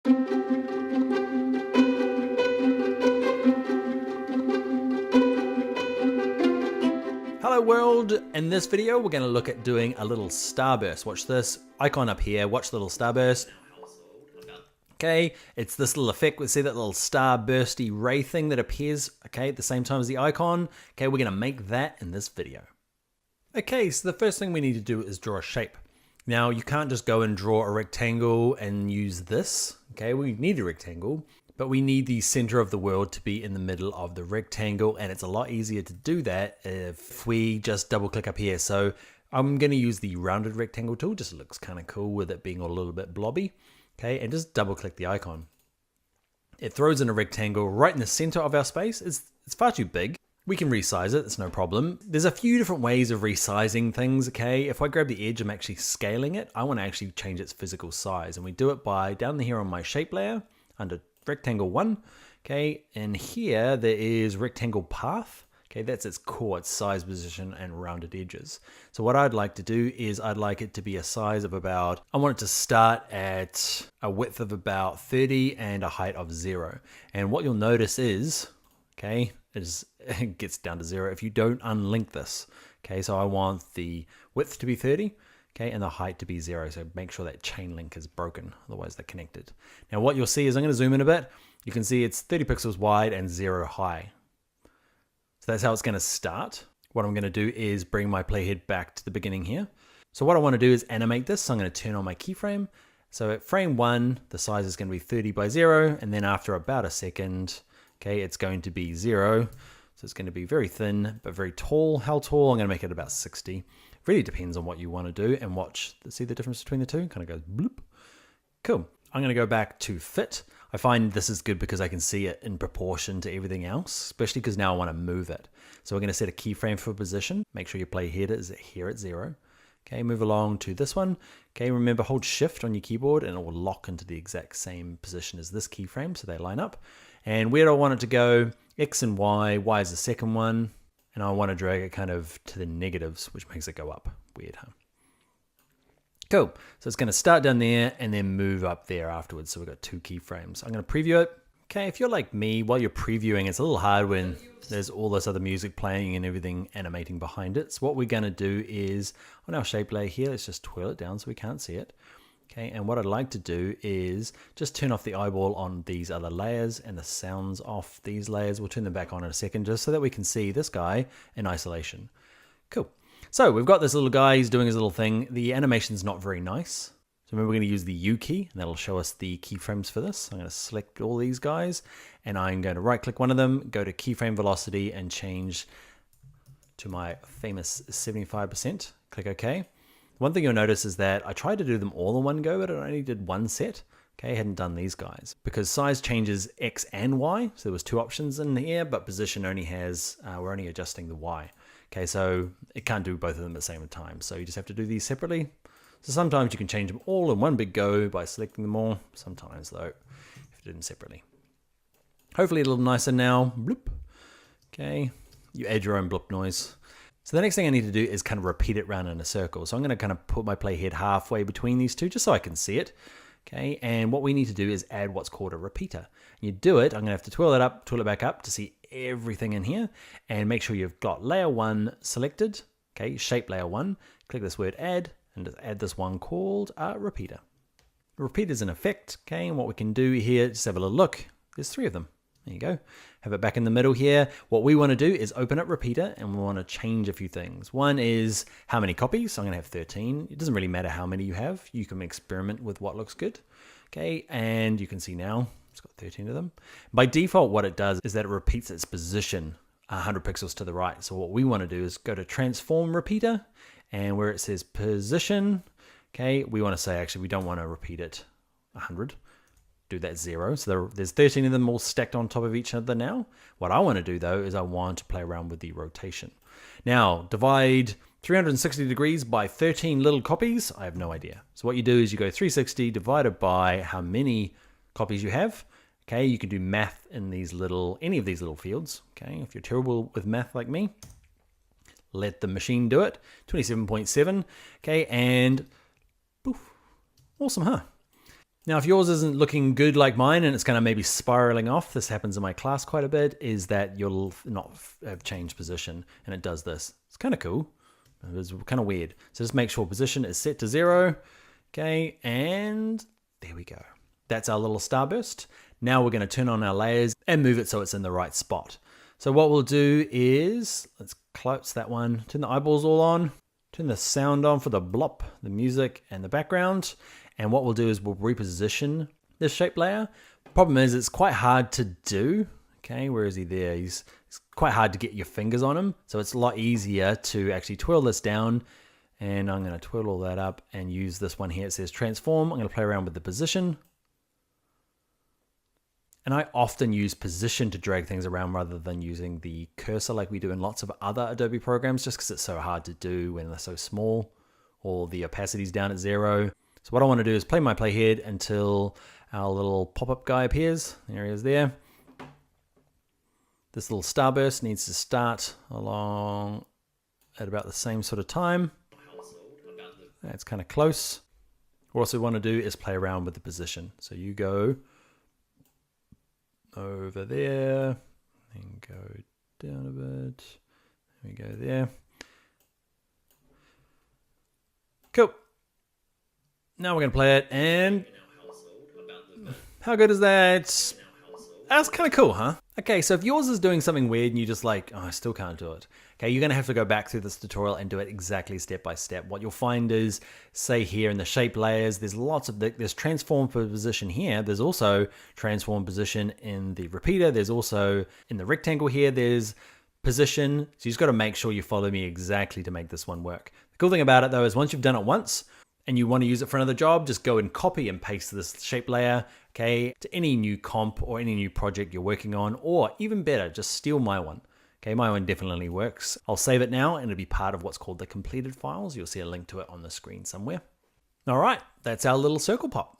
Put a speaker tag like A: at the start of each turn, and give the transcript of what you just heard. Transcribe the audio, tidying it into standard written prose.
A: Hello world, in this video we're going to look at doing a little starburst. Watch this icon up here, watch the little starburst. Okay, it's this little effect. We see that little starbursty ray thing that appears, okay, at the same time as the icon. Okay, we're going to make that in this video. Okay, so the first thing we need to do is draw a shape. Now you can't just go and draw a rectangle and use this. Okay, we need a rectangle, but we need the center of the world to be in the middle of the rectangle, and it's a lot easier to do that if we just double click up here. So I'm going to use the rounded rectangle tool, just looks kind of cool with it being a little bit blobby. Okay, and just double click the icon. It throws in a rectangle right in the center of our space. It's far too big. We can resize it, it's no problem. There's a few different ways of resizing things, okay? If I grab the edge, I'm actually scaling it. I want to actually change its physical size, and we do it by down here on my shape layer under rectangle 1, okay? And here there is rectangle path. Okay, that's its core, its size, position, and rounded edges. So what I'd like to do is I'd like it to be a size of about, I want it to start at a width of about 30 and a height of 0. And what you'll notice is, okay, it gets down to 0 if you don't unlink this. Okay, so I want the width to be 30, okay, and the height to be 0. So make sure that chain link is broken, otherwise they're connected. Now what you'll see is, I'm going to zoom in a bit. You can see it's 30 pixels wide and 0 high. So that's how it's going to start. What I'm going to do is bring my playhead back to the beginning here. So what I want to do is animate this. So I'm going to turn on my keyframe. So at frame 1, the size is going to be 30 by 0. And then after about a second, okay, it's going to be 0. So it's going to be very thin, but very tall. How tall? I'm going to make it about 60. It really depends on what you want to do. And watch, see the difference between the two? Kind of goes bloop. Cool. I'm going to go back to fit. I find this is good because I can see it in proportion to everything else, especially because now I want to move it. So we're going to set a keyframe for position. Make sure your playhead is here at 0. Okay, move along to this one. Okay, remember, hold shift on your keyboard and it will lock into the exact same position as this keyframe, so they line up. And where do I want it to go? X and Y. Y is the second one. And I want to drag it kind of to the negatives, which makes it go up. Weird, huh? Cool. So it's going to start down there and then move up there afterwards. So we've got 2 keyframes. I'm going to preview it. Okay, if you're like me, while you're previewing, it's a little hard when there's all this other music playing and everything animating behind it. So what we're going to do is, on our shape layer here, let's just twirl it down so we can't see it. Okay, and what I'd like to do is just turn off the eyeball on these other layers and the sounds off these layers. We'll turn them back on in a second just so that we can see this guy in isolation. Cool. So we've got this little guy, he's doing his little thing. The animation's not very nice. So remember, we're going to use the U key, and that'll show us the keyframes for this. I'm going to select all these guys, and I'm going to right click one of them, go to keyframe velocity, and change to my famous 75%. Click OK. One thing you'll notice is that I tried to do them all in one go, but I only did one set. Okay, I hadn't done these guys because size changes X and Y. So there was 2 options in here, but position only has, we're only adjusting the Y. Okay, so it can't do both of them at the same time. So you just have to do these separately. So sometimes you can change them all in one big go by selecting them all. Sometimes though, if you did them separately. Hopefully a little nicer now. Bloop. Okay, you add your own bloop noise. So the next thing I need to do is kind of repeat it round in a circle. So I'm going to kind of put my playhead halfway between these two just so I can see it. Okay, and what we need to do is add what's called a repeater. You do it, I'm going to have to twirl it back up to see everything in here, and make sure you've got layer 1 selected. Okay, shape layer 1, click this word add, and just add this one called a repeater. The repeater is an effect, okay, and what we can do here, just have a little look. There's 3 of them. There you go. Have it back in the middle here. What we want to do is open up repeater, and we want to change a few things. One is how many copies. So I'm going to have 13. It doesn't really matter how many you have. You can experiment with what looks good. Okay, and you can see now it's got 13 of them. By default, what it does is that it repeats its position 100 pixels to the right. So what we want to do is go to transform repeater, and where it says position, okay, we want to say actually we don't want to repeat it 100. Do that 0. So there's 13 of them all stacked on top of each other now. What I want to do though is I want to play around with the rotation. Now divide 360 degrees by 13 little copies. I have no idea. So what you do is you go 360 divided by how many copies you have. Okay, you can do math in these any of these little fields. Okay, if you're terrible with math like me, let the machine do it. 27.7. Okay, and poof, awesome, huh? Now, if yours isn't looking good like mine and it's kind of maybe spiraling off, this happens in my class quite a bit, is that you'll not have changed position and it does this. It's kind of cool. It's kind of weird. So just make sure position is set to 0. Okay, and there we go. That's our little starburst. Now we're going to turn on our layers and move it so it's in the right spot. So what we'll do is, let's close that one, turn the eyeballs all on, turn the sound on for the blop, the music, and the background. And what we'll do is we'll reposition this shape layer. Problem is it's quite hard to do. Okay, where is he there? It's quite hard to get your fingers on him. So it's a lot easier to actually twirl this down. And I'm going to twirl all that up and use this one here. It says transform. I'm going to play around with the position. And I often use position to drag things around rather than using the cursor like we do in lots of other Adobe programs, just because it's so hard to do when they're so small or the opacity's down at 0. So what I want to do is play my playhead until our little pop-up guy appears. There he is there. This little starburst needs to start along at about the same sort of time. That's kind of close. What else we want to do is play around with the position. So you go over there, and go down a bit. There we go there. Cool. Now we're going to play it, and how good is that? That's kind of cool, huh? Okay, so if yours is doing something weird and you're just like, oh, I still can't do it. Okay, you're going to have to go back through this tutorial and do it exactly step by step. What you'll find is, say here in the shape layers, there's lots of, there's transform position here. There's also transform position in the repeater. There's also in the rectangle here, there's position. So you just got to make sure you follow me exactly to make this one work. The cool thing about it though is once you've done it once, and you want to use it for another job, just go and copy and paste this shape layer, okay, to any new comp or any new project you're working on, or even better, just steal my one. Okay, my one definitely works. I'll save it now and it'll be part of what's called the completed files. You'll see a link to it on the screen somewhere. All right, that's our little circle pop.